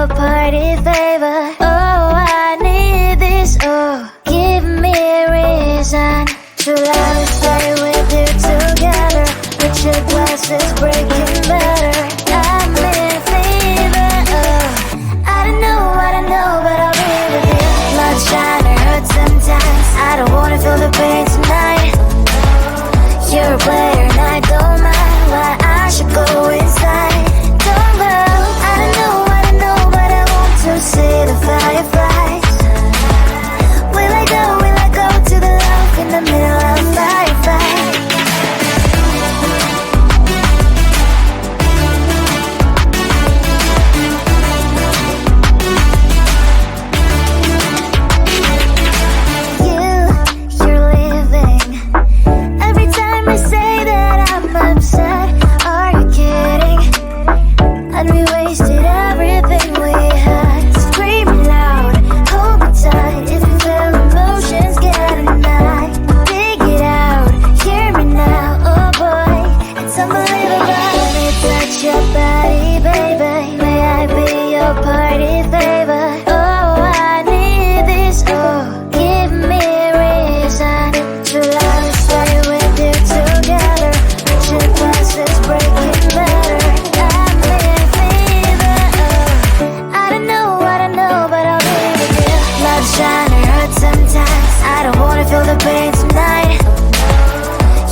your party favor. Oh, I need this. Oh, give me a reason to love and stay with you together. But your glass is breaking better. I'm in fever. Oh, I don't know, but I'll be with you. Blood shine or hurt sometimes. I don't wanna feel the pain tonight. You're a player and I don't mind why I should go inside. Don't go. I don't know, but I want to see the fireflies. Will I go to the love in the middle of a firefight? You're leaving. Every time I say that I'm upset, are you kidding? And we wasted everything we had. Screaming loud, hold me tight. If you feel emotions getting high, dig it out, hear me now. Oh boy, it's unbelievable. Let me touch your body, baby. May I be your party favor? Oh, I need this. Oh, give me a reason to love and stay with you together. But your glass is breaking better. I'm in fever. Oh, I don't know, but I'll be with you. Love shine or hurt sometimes. I don't wanna feel the pain tonight.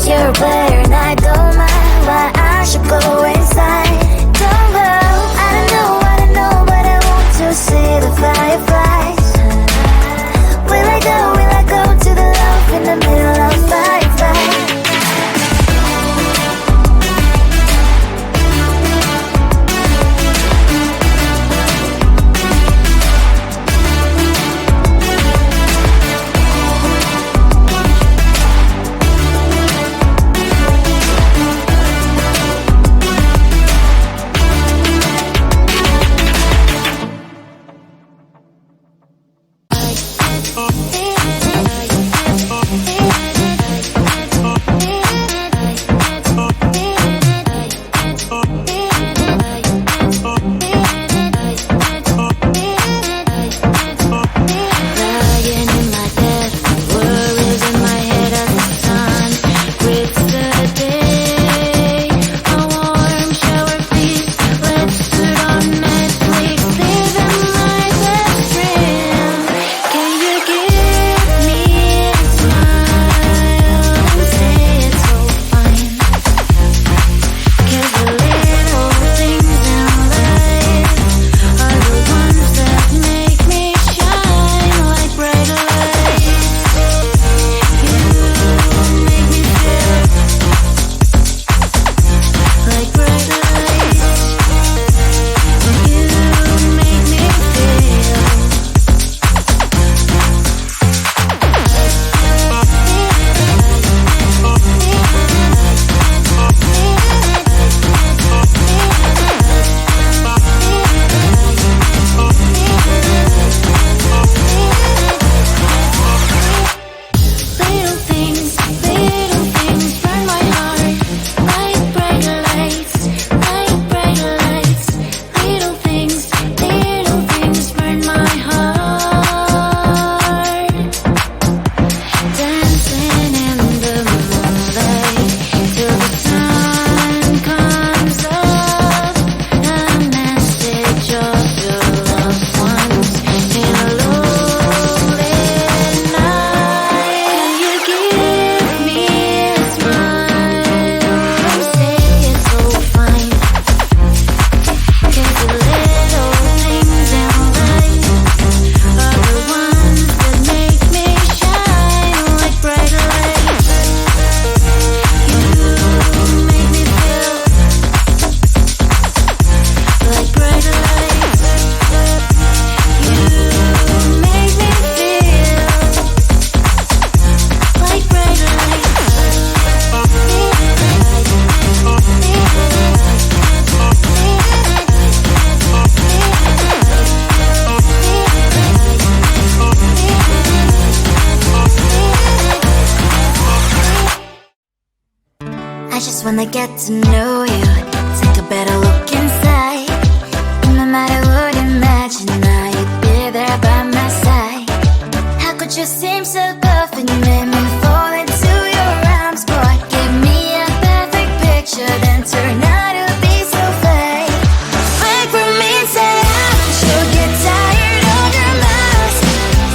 You're a player and I don't mind why I should go inside. Don't go. I don't know, but I want to see the fireflies. Will I go to the love in the middle of firefight? just wanna get to know you. Take a better look inside. No matter what you imagine, you seem so buff and you made me fall into your arms. Boy, give me a perfect picture, then turn out to be so fake. Fake for me, say I should get tired of your lies.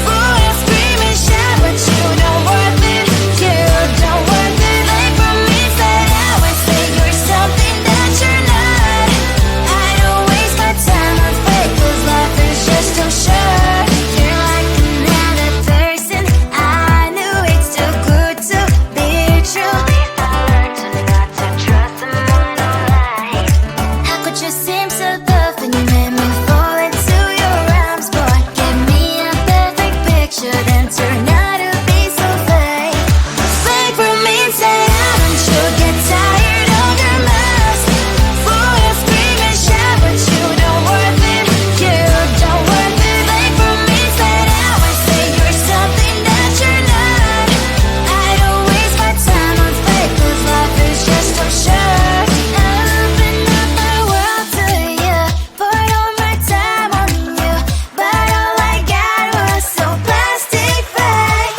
Fool, I scream and shout, but you don't worth it. You don't worth it. Fake for me, say I would say you're something that you're not. I don't waste my time on fake, 'cause life is just too short. You're like another person. I knew it's too good to be true. I learned to not to trust someone online. How could you seem so tough and you made me fall into your arms? Boy, give me a perfect picture, then turn out to be so fake. Fake for me, say haven't you get tired of your mask? Fool, you scream and shout, but you don't worth it. You don't worth it. Fake for me, say I would say you're something that you're not. I don't waste my time on fake, 'cause life is just too short. I open up my world to you, poured all my time on you, but all I got was so plastic fake.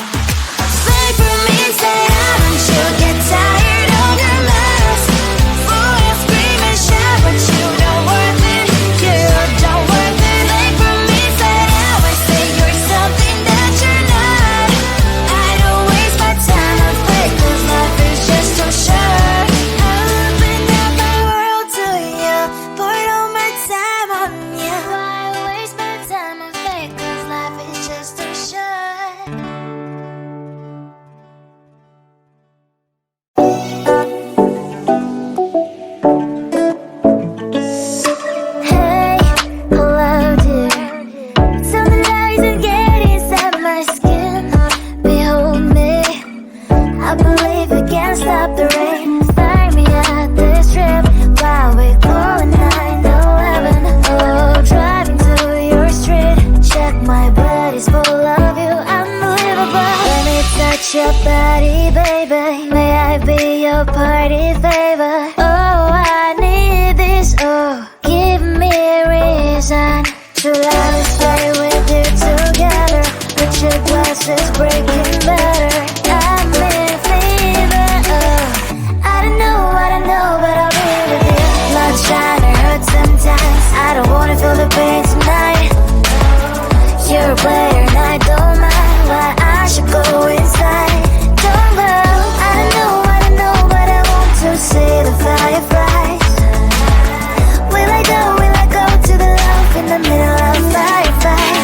Fake for me, say haven't you get tired of your mask? Fool, you scream and shout, but you don't worth it. You don't worth it. Fake for me, say I would say you're something that you're not. I don't waste my time on fake, 'cause life is just too short. I opened up my world to you, poured all my time on you. Why waste my time on fake, 'cause life is just too short. Hey, hello dear. Something that isn't getting inside my skin. Behold me, I believe we can stop the rain. Start me at this trip while we glowing 9/11. Oh, driving to your street, check my body's full of you, unbelievable. Let me touch your body, baby. May I be your party favor? Oh, I need this. Oh, give me a reason to let us stay with you together. Put your glasses breaking better. I'm in fever. Oh, I don't know, but I'll be with you. Not trying to hurt sometimes. I don't wanna feel the pain tonight. You're a player and I don't mind. Why I should go inside. Don't go. I don't know, but I want to see the fireflies. Will I go to the love in the middle of firefight?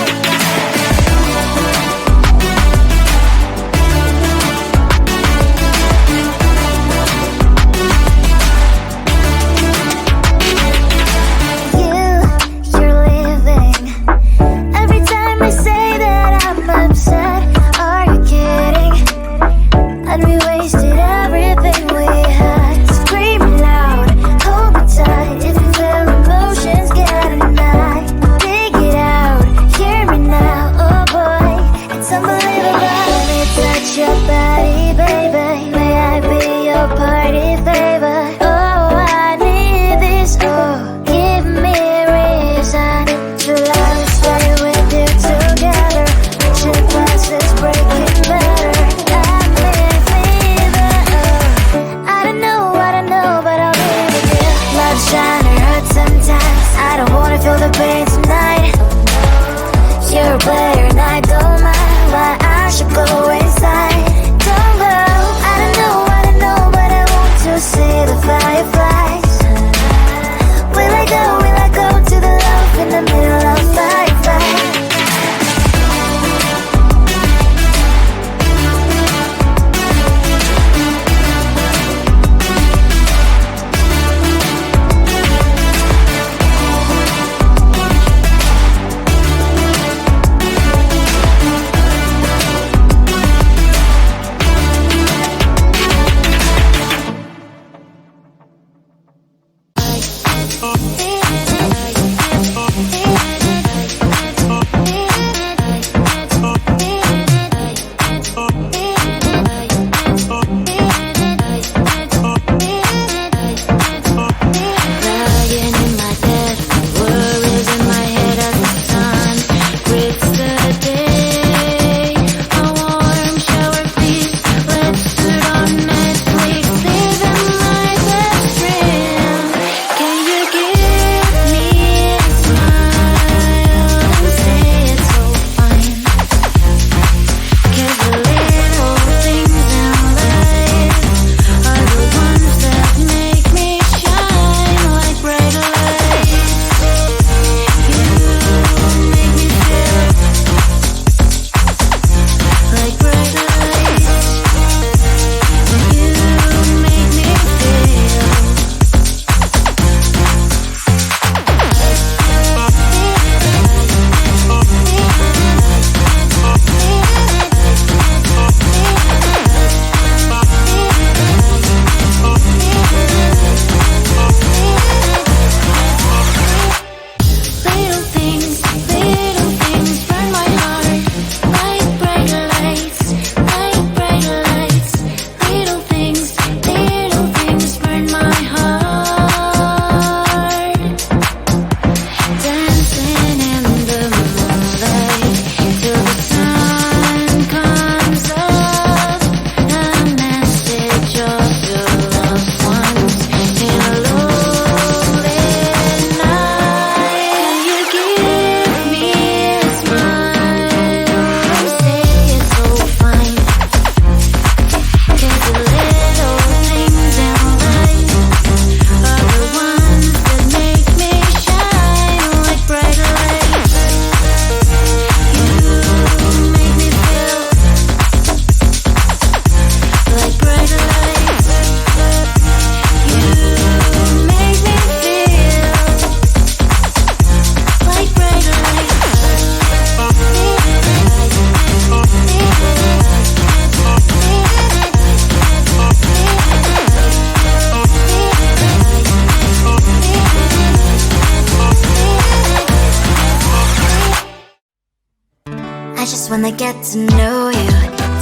I just wanna get to know you.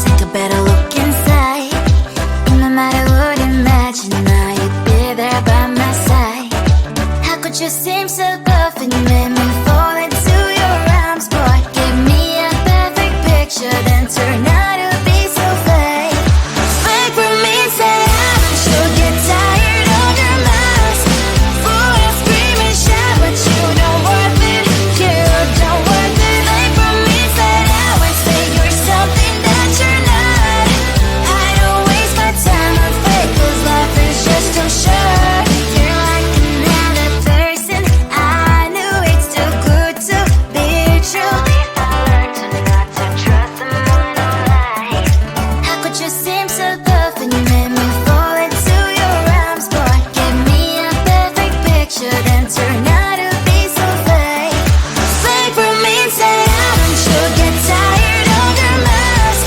Take a better look inside. No matter what you imagine, now you'd be there by my side. How could you seem so good when you made me fall into your arms, boy? Give me a perfect picture, then turn out to be so fake. Fake for me, say I should get tired of your mask. Full of scream and shout, but you don't worth it. You don't worth it. Fake for me, say I would say you're something that you're not. I don't waste my time on fake, 'cause life is just too short. You're like another person. I knew it's too good to be true. I learned to not to trust someone who lies. How could you seem so good when you made me fall into your arms, boy? Give me a perfect picture, then turn out to be so fake. Fake for me, say I should get tired of your mask.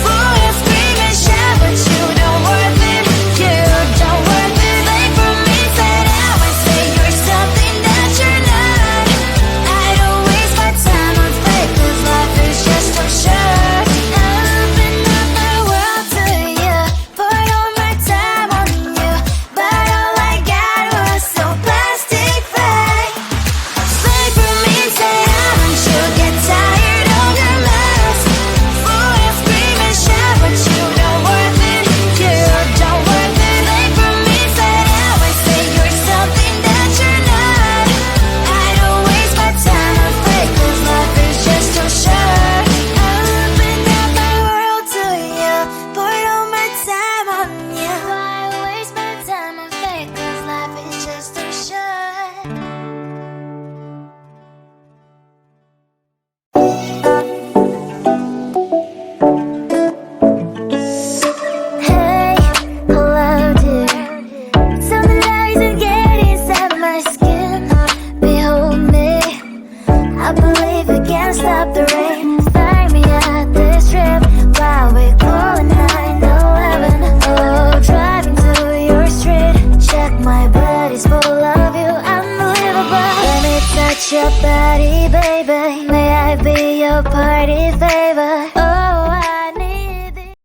Full of scream and shout, but you don't worth it. You don't worth it. Fake for me, say I would say you're something that you're not. I don't waste my time on fake, 'cause life is just too short. I open up my world to you, poured all my time on you, but all I got was so plastic fake. Fake for me, say I should get tired of your mask. Full of scream and shout, but you don't worth it. You don't worth it. Fake for me, say I would say you're something that you're not. I don't waste my time on fake, 'cause life is just too short. I opened up my world to you, poured all my time on you. Why waste my time on fake, 'cause life is just too short. Hey, hello dear. Tell me lies and get inside my skin. Behold me, I believe we can stop the rain. Find me at this trip while we call 911. Oh, driving to your street. Check my body's full of you, unbelievable. Let me touch your body, baby. May I be your party favor?